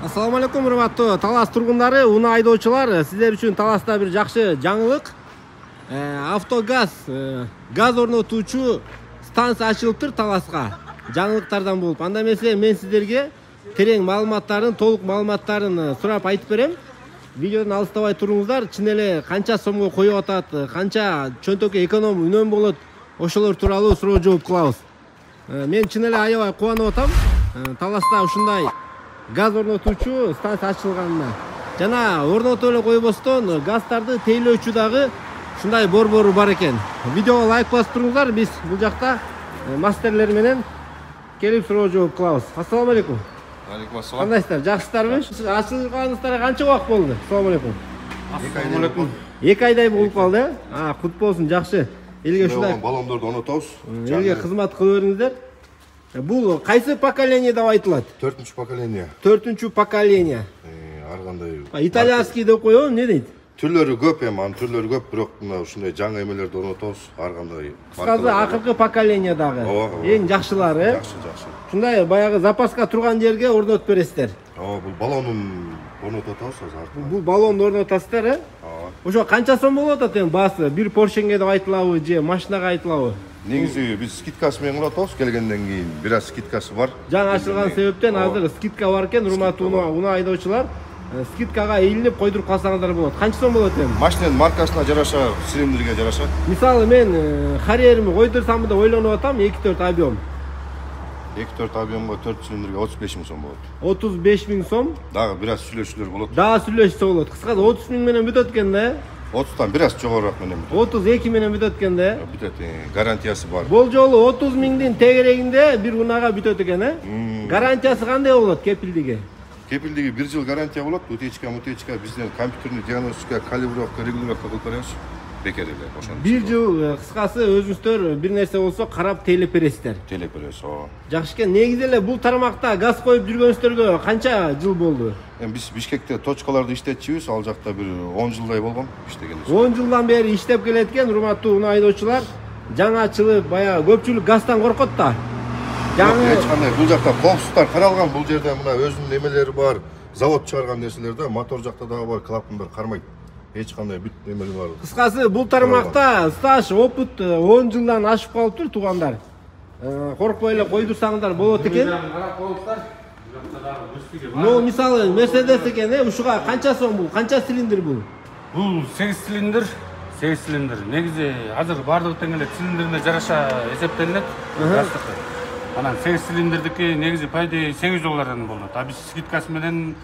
Assalamu alaikum, урматтуу Талас тургундары, унаа айдоочулар. Сиздер үчүн Таласта бир жакшы жаңылык. Автогаз газ орнотуучу станция ачылыптыр Таласка. Жаңылыктардан болуп. Анда эмесе мен сиздерге терең маалыматтарын, толук маалыматтарын сурап айтып берем. Видеодон алыстабай туруңуздар. Чын эле канча сомго коюп атат, канча чөнтөккө эконом үнөм болот, ошолор тууралуу суроо жооп кылабыз. Мен чын эле аябай кубанып атам. Таласта ушундай газ орнотуучу станция ачылганына. Жана орнотуп эле койбостон газдарды тейлөөчү дагы ушундай борбору бар экен. Видеого лайк басып туруңуздар. Биз бул жакта мастерлер менен келип суроо жооп кылабыз. Ассаламу алейкум. Алейкум ассалам. Кандайсыздар? Жакшысыздарбы? Ачылганыңыздарга канча убакыт болду? Ассаламу алейкум. Ассаламу алейкум. 2 айдай болуп калды. Кут болсун, жакшы. Элге ушундай баллондорду орнотобуз. Элге кызмат кылып бериңиздер. Бул кайсы поколение деп айтылат? 4-нчү поколение. 4-нчү поколение. Ар кандай. Итальянский деп коебу, эмне дейт? Түрлөрү көп анын түрлөрү көп, бирок мына ушундай жаңы эмелерди орнотобуз. Ар кандай. Кыскасы акыркы поколениядагы эң жакшылары. Жакшы. Ушундай баягы запаска турган жерге орнотуп бересиздер. Бул баллонун орнотуп атабыз азыр. Бул баллонду орнотасыздар, Ошо канча сом болуп атат эми баасы? Бир Поршенге деп айтылабы же машинага айтылабы? Негизи биз скидкасы менен кылып атабыз. Келгенден кийин бир аз скидкасы бар. Жаңы ачылган себептен азыр скидка бар экен, урматтуу унаа айдоочулар. Скидкага ийилип койдуруп калсаңыздар болот. Канча сом болот эми? Машинанын маркасына жараша, цилиндрге жараша. Мисалы мен карьерimi койдурсам деп ойлонуп атам, 2-4 объем. 2-4 объемго 4 цилиндрге 35 000 сом болот. 35 000 сом. Дагы бир аз сүйлөшүүлөр болот. Дагы сүйлөшсө болот. Кыскасы 30 000 менен бүтөт экен да. 30тан бир аз жогорураак менен бүтөт. 32 менен бүтөт экен да. Бүтөт, гарантиясы бар. Бул жолу 30 000дин тегерегинде бир унаага бүтөт экен, Гарантиясы кандай болот, кепилдиги? Кепилдиги 1 жыл гарантия болот. Утечка бизден компьютерный диагностика, калибровка, регулировка кылып беребиз. Бекер эле ошону. 1 жыл кыскасы өзүңүздөр бир нерсе болсо карап тейлеп бересиздер. Тейлеп беребиз. Жакшы экен. Негизи эле бул тармакта газ коюп жүргөнүздөргө канча жыл болду? Эми биз Бишкекте точкаларды иштетчүбүз. Ал жакта бир 10 жылдай болгон иштегенбиз. 10 жылдан бери иштеп келет экен, урматтуу унаа айдоочулар. Жаңы ачылып, баягы көпчүлүк газдан коркот да. Эч кандай бул жакта коопсуздуктар каралган. Бул жерде мына өзүнүн эмелери бар. Завод чыгарган нерселер да, мотор жакта дагы бар, клапандар кармайт. Эч кандай бүт эмели бар. Кыскасы бул тармакта стаж, опыт 10 жылдан ашып калыптыр, туугандар. Коркпой эле койдурсаңыздар болот экен. Но мисалы Mercedes экен, ушуга канча сом бул? Канча цилиндр бул? Бул 8 цилиндр. Негизи азыр бардыгы тең эле цилиндрине жараша эсептелинет. Анан 8 цилиндрдики негизи пайда $800 болот. А биз скидкасы менен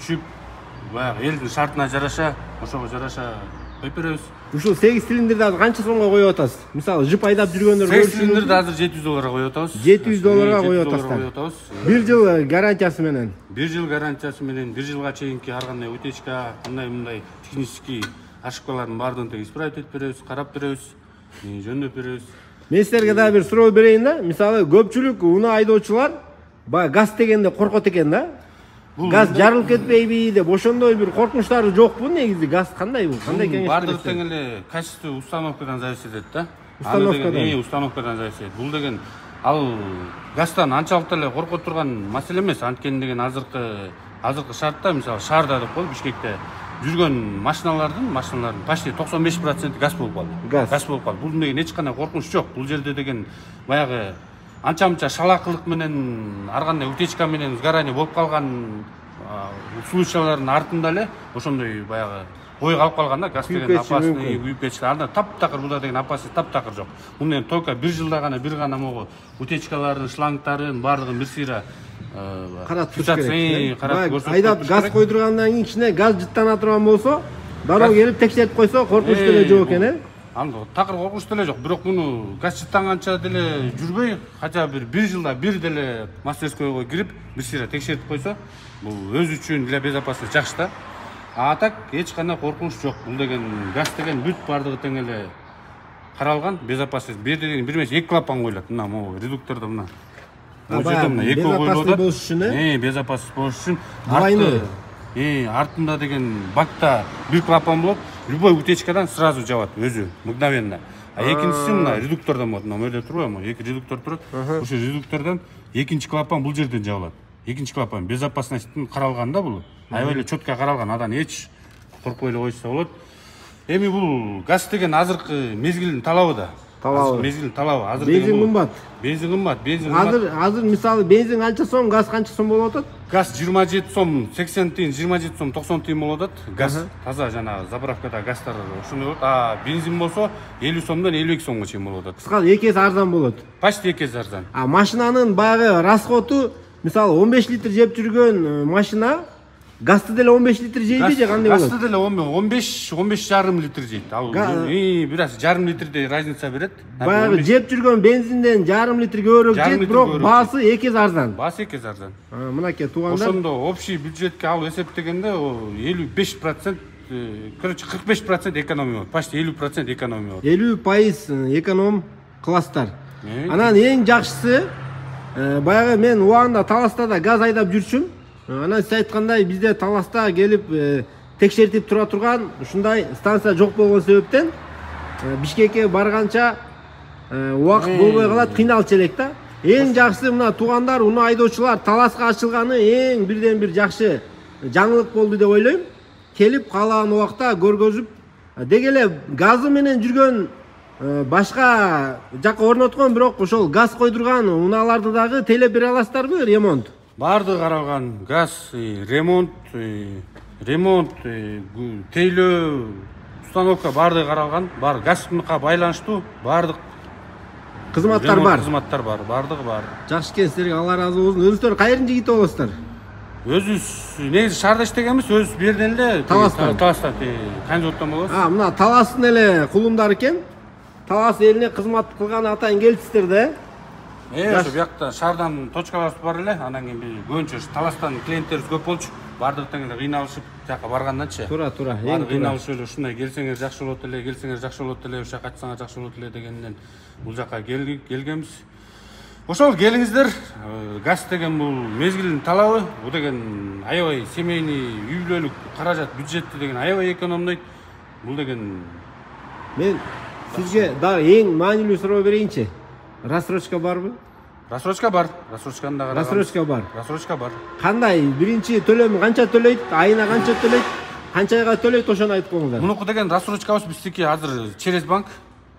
чүп баягы элдин шартына жараша, ошого жараша коюп беребиз. Ушул 8 цилиндрди азыр канча сомго коюп атасыз? Мисалы жип айдап жүргөндөр 8 цилиндрди азыр $700 коюп атабыз. $700 коюп атасыздар. 1 жыл гарантиясы менен. 1 жыл гарантиясы менен 1 жылга чейинки ар кандай утечка, кандай технический ошибкалардын баардыгын тең исправить этип беребиз, карап беребиз, жөндөп беребиз. Мен силерге дагы бир суроо берейин да. Мисалы көпчүлүк унаа айдоочулар баягы газ дегенде коркот экен да. Газ жарылып кетпейби деп ошондой бир коркунучтары жокпу? Негизи газ кандай бул? Кандай кеңеш бересиз? Бардыгы тең эле качество установкадан зависит этет да. Установкадан зависит этет. Бул деген ал газдан анчалык эле коркот турган маселе эмес. Анткени деген азыркы шартта, мисалы шаарда деп коелу, Бишкекте жүргөн машиналардын почти 95% газ болуп калды. Газ болуп калды. Бул деген эч кандай коркунуч жок. Бул жерде деген баягы анча-мынча шалакылык менен, ар кандай утечка менен сгорание болуп калган случайлардын артында эле ошондой баягы ой калып калган да. Газ деген опасный, күйүп кетишти. Анда таптакыр буда деген опасный таптакыр жок. Бул эми только 1 жылда гана бир гана могу утечкалардын, шлангдарын баардыгын бир сыйра карап туруш керек. Айдап газ койдургандан кийин кичине газ жыттана турган болсо, дароо келип текшерип койсо коркунуч деле жок экен, Анда такыр коркунуч деле жок. Бирок муну газ жыттанганча деле жүрбөй, хотя бир жылда бир деле мастерскойго кирип, бир сыйра текшерип койсо, бул өзү үчүн для безопасности жакшы да. А так эч кандай коркунуч жок. Бул деген газ деген бүт бардыгы тең эле каралган, безопасность. Бир деген бир эмес 2 клапан коюлат. Мына могу редуктордо мына. Эко коюлат. Безопасность болуш үчүн. Артында деген бакта бир клапан болот. Любой утечкадан сразу жабат өзү, мгновенно. А экинчиси мына редуктордон болот. Мына жерде турбайбы? 2 редуктор турат. Ошо редуктордон экинчи клапан бул жерден жабылат. экинчи клапан безопасностьтун каралган да бул. Аябай эле четко каралган, андан эч коркпой эле койсо болот. Эми бул газ деген азыркы мезгилдин талабы да. Мезгилдин талабы. Азыр бензин кымбат. Бензин кымбат. Азыр мисалы бензин канча сом, газ канча сом болуп атат? Газ 27 сом 80 тиын, 27 сом 90 тиын болуп атат. Газ таза жана заправкада газдар ошондой болот. А бензин болсо 50 сомдон 52 сомго чейин болуп атат. Кыскасы 2 эсе арзан болот. Почти 2 эсе арзан. А машинанын баягы расходу мисалы 15 литр жеп жүргөн машина газды деле 15 литр жейди же кандай болот? Газды деле 15,5 литр жейт. Ал бир аз жарым литрдей разница берет. Баягы жеп жүргөн бензинден жарым литр көбүрөөк жейт, бирок баасы 2 эсе арзан. Баасы 2 эсе арзан. Мынакей туугандар. Ошондо общий бюджетке алып эсептегенде 55%, короче 45% экономия болот. Почти 50% экономия болот. 50% эконом класстар. Анан эң жакшысы баягы мен убагында Таласта да газ айдап жүрчүм. Анан сиз айткандай бизде Таласта келип текшертип тура турган ушундай станция жок болгон себептен Бишкекке барганча убакыт болбой калат, кыйналчу элек да. Эң жакшысы мына туугандар, уну айдоочулар Таласка ачылганы эң бирден бир жакшы жаңылык болду деп ойлойм. Келип каалаган убакта көргөзүп, деги эле газы менен жүргөн башка жакка орноткон, бирок ошол газ койдурган унааларды дагы тейлеп бере аласыздарбы, ремонт? Бардыгы каралган. Газ, ремонт, тейлөө, установка бардыгы каралган. Бар газга байланыштуу бардык Кызматтар бар. Кызматтар бар, бардыгы бар. Жакшы экен, силерге Алла ыраазы болсун. Өзүңүздөр кайрын жигити болосуздар? Өзүбүз негизи шаарда иштегенбиз, өзүбүз бу жерден эле Таластан, Канжооттон болобуз. Мына Таластын эле кулундар экен. Талас элине кызмат кылган атайын келипсиздер да. Ошо биякта шаардан точкаларыбыз бар эле, анан кийин биз көбүнчө Таластан клиенттерибиз көп болчу. Бардык тең эле кыйналышып, жака барганданчы. Туура. Эң кыйналышып эле ушундай келсеңер жакшы болот эле, келсеңер жакшы болот эле, ушуга кайтсаңар жакшы болот эле дегенден бул жака келгенбиз. Ошол келиңиздер. Газ деген бул мезгилдин талабы. Бул деген аябай семейный, үй бүлөлүк каражат, бюджетти деген аябай экономдойт. Бул деген Мен сизге дагы эң маанилүү суроо берейинчи. Рассрочка барбы? Рассрочка бар. Рассрочканы да караган. Рассрочка бар. Кандай? Биринчи төлөмү канча төлөйт? Айына канча төлөйт? Канча айга төлөйт, ошону айтып коюңуздар. Мунуку деген рассрочкабыз биздики азыр через банк.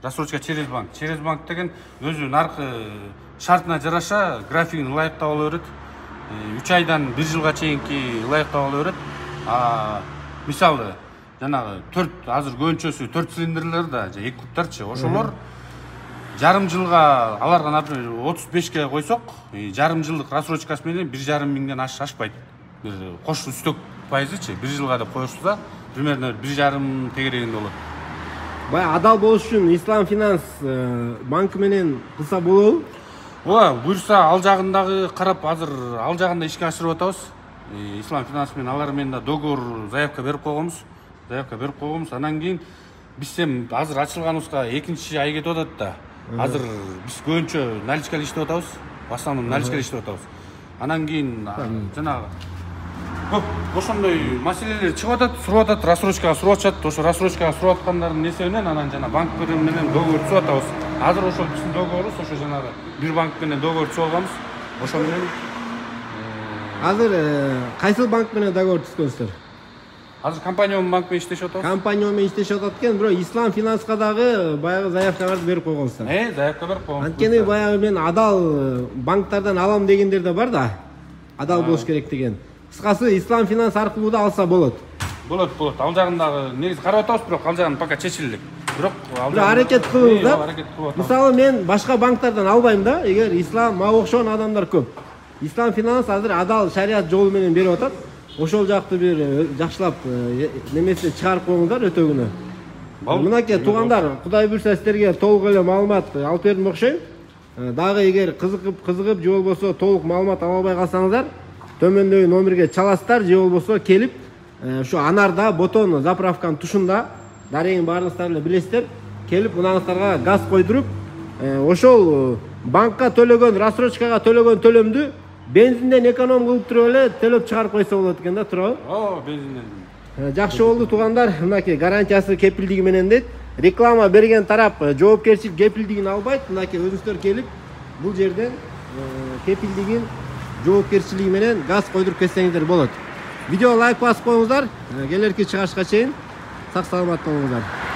Рассрочка через банк. Через банк деген өзү наркы шартына жараша графигин ылайыктап ала берет. 3 айдан 1 жылга чейинки ылайыктап ала берет. Мисалы жанагы 4 азыр көбүнчөсү 4 цилиндрлер да, же 2 кубтарчы. Ошолор жарым жылга аларга, например, 35ке койсок, жарым жылдык рассрочкасы менен 1,5 миңден ашпайт. Бир кош үстөк пайызычы 1 жылга деп коюшса, примерно 1,5 тегерегинде болот. Бая адал болуш үчүн Ислам Финанс банкы менен кылса болобу? Ооба, буйрса ал жагындагы карап, азыр ал жагында ишке ашырып атабыз. Ислам Финанс менен алар менен да договор заявка берип койгонбуз. Анан кийин биз азыр ачылганыбызга 2 ай кетип атат да. Азыр биз көбүнчө наличкалык иштеп атабыз. В основном наличкалык иштеп атабыз. Анан кийин жанагы көп ошондой маселелер чыгып атат, сурап атат, рассрочкага сурап атышат. Ошо рассрочкага сурап аткандардын эсебинен анан жана банк менен договор түзүп атабыз. Азыр ошол биздин договорубуз, ошо жанагы бир банк менен договор түзүп алганбыз. Ошо менен азыр кайсыл банк менен договор түзгөнсүздөр? Азыр компания банк менен иштешип атабыз. Компания менен иштешип атат экен, бирок Ислам Финанска дагы баягы заявкаларды берип койгонсуздар. Заявка берип койгон. Анткени баягы мен адал банктардан алам дегендер да бар да. Адал болуш керек деген. Кыскасы Ислам Финанс аркылуу да алса болот. Болот. Ал жагындагы негизи карап атабыз, бирок ал жагын пока чечилдик. Бирок аракет кылыңыз да. Мисалы мен башка банктардан албайм да, эгер Ислам мага окшогон адамдар көп. Ислам Финанс азыр адал шарият жолу менен берип атат. Ошол жакты бир жакшылап немесин чыгарып коюңуздар өтөгүнө. Мынакей туугандар, Кудай буйрса сиздерге толук эле маалымат алып бердим окшойм. Дагы эгер кызыгып же болбосо толук маалымат ала албай калсаңыздар, төмөндөгү номерге чаласыздар, же болбосо келип ушу Анарда Ботон заправканын тушунда дарегин баарыңыздар эле билесиздер, келип мынаңыздарга газ койдуруп, ошол банкка төлөгөн, рассрочкага төлөгөн төлөмдү бензинден эконом кылып туруп эле төлөп чыгарып койсо болот экен да, туурабы? Бензинден. Жакшы болду туугандар, мынакей гарантиясы кепилдиги менен дейт. Реклама берген тарап жоопкерчилик кепилдигин албайт. Мынакей өзүңүздөр келип бул жерден кепилдигин жоопкерчилиги менен газ койдуруп кетсеңиздер болот. Видео лайк басып коюңуздар. Келерки чыгышка чейин сак саламат болуңуздар.